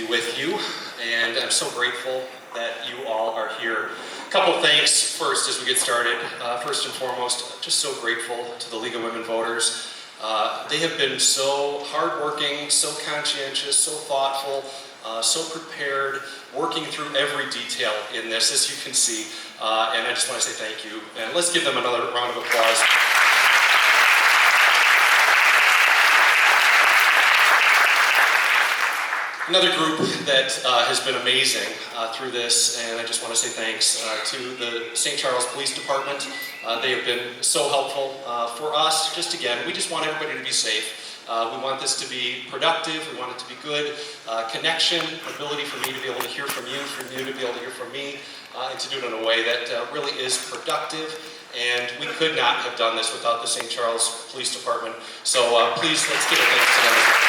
be with you, and I'm so grateful that you all are here. A couple thanks first as we get started. First and foremost, just so grateful to the League of Women Voters. They have been so hardworking, so conscientious, so thoughtful, so prepared, working through every detail in this, as you can see. And I just want to say thank you. And let's give them another round of applause. Another group that has been amazing through this, and I just want to say thanks to the St. Charles Police Department. They have been so helpful for us. Just again, we just want everybody to be safe. We want this to be productive. We want it to be good. Connection, ability for me to be able to hear from you to be able to hear from me, and to do it in a way that really is productive. And we could not have done this without the St. Charles Police Department. So please, let's give a thanks to them as well.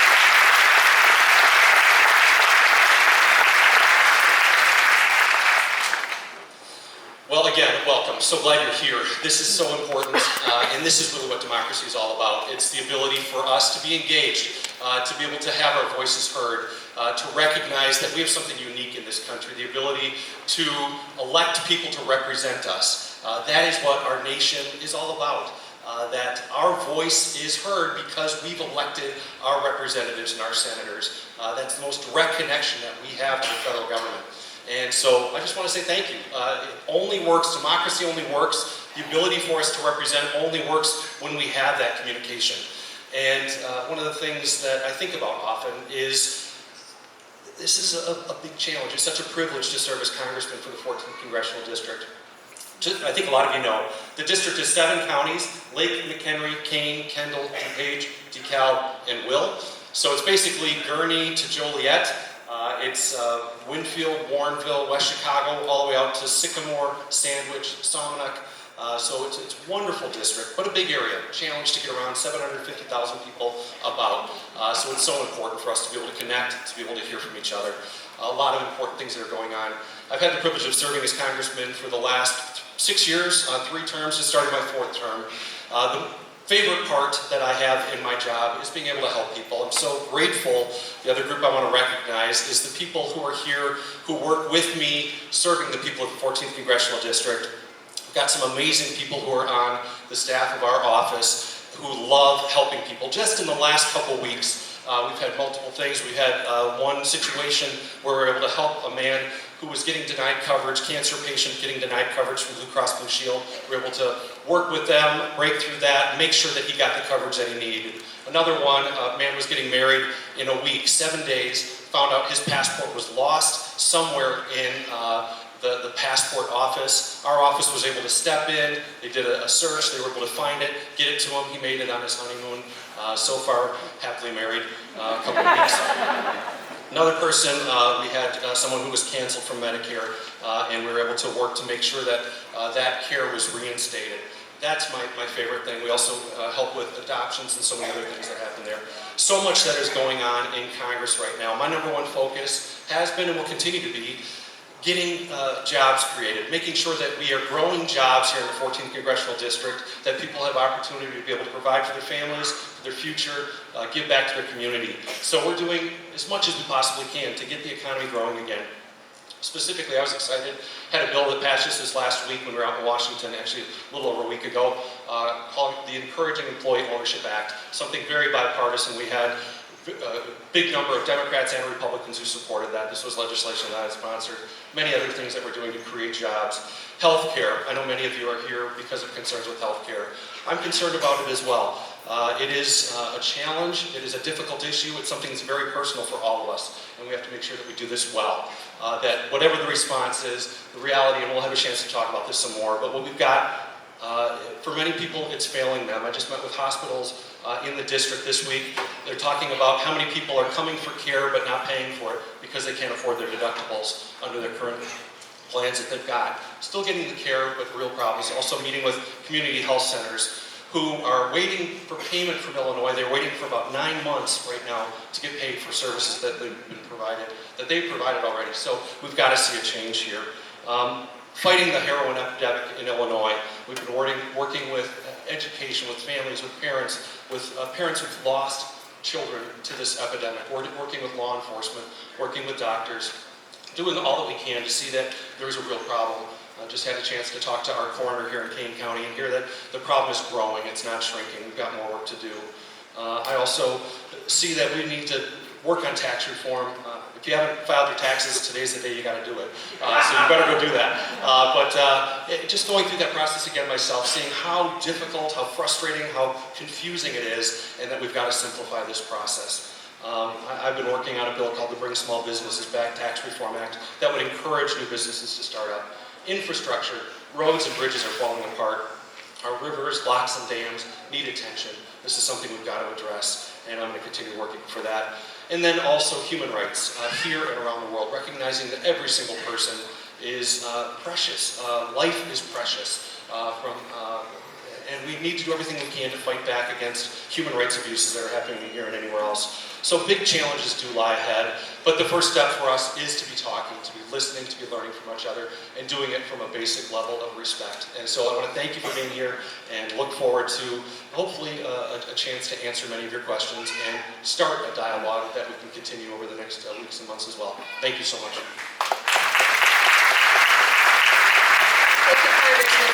Well, again, welcome. So glad you're here. This is so important, and this is really what democracy is all about. It's the ability for us to be engaged, to be able to have our voices heard, to recognize that we have something unique in this country, the ability to elect people to represent us. That is what our nation is all about, that our voice is heard because we've elected our representatives and our senators. That's the most direct connection that we have to the federal government. And so I just want to say thank you. It only works, democracy only works, the ability for us to represent only works when we have that communication. And one of the things that I think about often is this is a big challenge. It's such a privilege to serve as congressman for the 14th Congressional District. I think a lot of you know, the district is 7 counties: Lake, McHenry, Kane, Kendall, DuPage, DeKalb, and Will. So it's basically Gurnee to Joliet. It's Winfield, Warrenville, West Chicago, all the way out to Sycamore, Sandwich, Salmonuck. So it's a wonderful district, but a big area. Challenge to get around 750,000 people about. So it's so important for us to be able to connect, to be able to hear from each other. A lot of important things that are going on. I've had the privilege of serving as congressman for the last 6 years, 3 terms, just started my 4th term. The favorite part that I have in my job is being able to help people. I'm so grateful. The other group I want to recognize is the people who are here, who work with me, serving the people of the 14th Congressional District. We've got some amazing people who are on the staff of our office who love helping people. Just in the last couple weeks, we've had multiple things. We had one situation where we were able to help a man who was getting denied coverage, cancer patient getting denied coverage from Blue Cross Blue Shield. We were able to work with them, break through that, make sure that he got the coverage that he needed. Another one, a man was getting married in a week, 7 days, found out his passport was lost somewhere in the passport office. Our office was able to step in, they did a search, they were able to find it, get it to him. He made it on his honeymoon. So far, happily married, a couple of weeks. Another person, we had someone who was canceled from Medicare, and we were able to work to make sure that that care was reinstated. That's my favorite thing. We also help with adoptions and so many other things that happen there. So much that is going on in Congress right now. My number one focus has been and will continue to be getting jobs created, making sure that we are growing jobs here in the 14th Congressional District, that people have opportunity to be able to provide for their families, for their future, give back to their community. So we're doing as much as we possibly can to get the economy growing again. Specifically, I was excited, had a bill that passed just this last week when we were out in Washington, actually a little over a week ago, called the Encouraging Employee Ownership Act, something very bipartisan. We had a big number of Democrats and Republicans who supported that. This was legislation that I sponsored. Many other things that we're doing to create jobs. Healthcare. I know many of you are here because of concerns with healthcare. I'm concerned about it as well. It is a challenge. It is a difficult issue. It's something that's very personal for all of us, and we have to make sure that we do this well. That whatever the response is, the reality, and we'll have a chance to talk about this some more, but what we've got, for many people, it's failing them. I just met with hospitals in the district this week. They're talking about how many people are coming for care but not paying for it because they can't afford their deductibles under their current plans that they've got. Still getting the care, but real problems. Also meeting with community health centers who are waiting for payment from Illinois. They're waiting for about 9 months right now to get paid for services that they've been provided, that they've provided already. So we've got to see a change here. Fighting the heroin epidemic in Illinois. We've been working with education, with families, with parents who've lost children to this epidemic. We're working with law enforcement, working with doctors, doing all that we can to see that there is a real problem. I just had a chance to talk to our coroner here in Kane County and hear that the problem is growing, it's not shrinking. We've got more work to do. I also see that we need to work on tax reform. If you haven't filed your taxes, today's the day you got to do it. So you better go do that. Just going through that process again myself, seeing how difficult, how frustrating, how confusing it is, and that we've got to simplify this process. I've been working on a bill called the Bring Small Businesses Back Tax Reform Act that would encourage new businesses to start up. Infrastructure, roads and bridges are falling apart. Our rivers, locks, and dams need attention. This is something we've got to address, and I'm going to continue working for that. And then also human rights here and around the world, recognizing that every single person is precious. Life is precious. And we need to do everything we can to fight back against human rights abuses that are happening here and anywhere else. So big challenges do lie ahead, but the first step for us is to be talking, to be listening, to be learning from each other, and doing it from a basic level of respect. And so I want to thank you for being here and look forward to hopefully a chance to answer many of your questions and start a dialogue that we can continue over the next weeks and months as well. Thank you so much.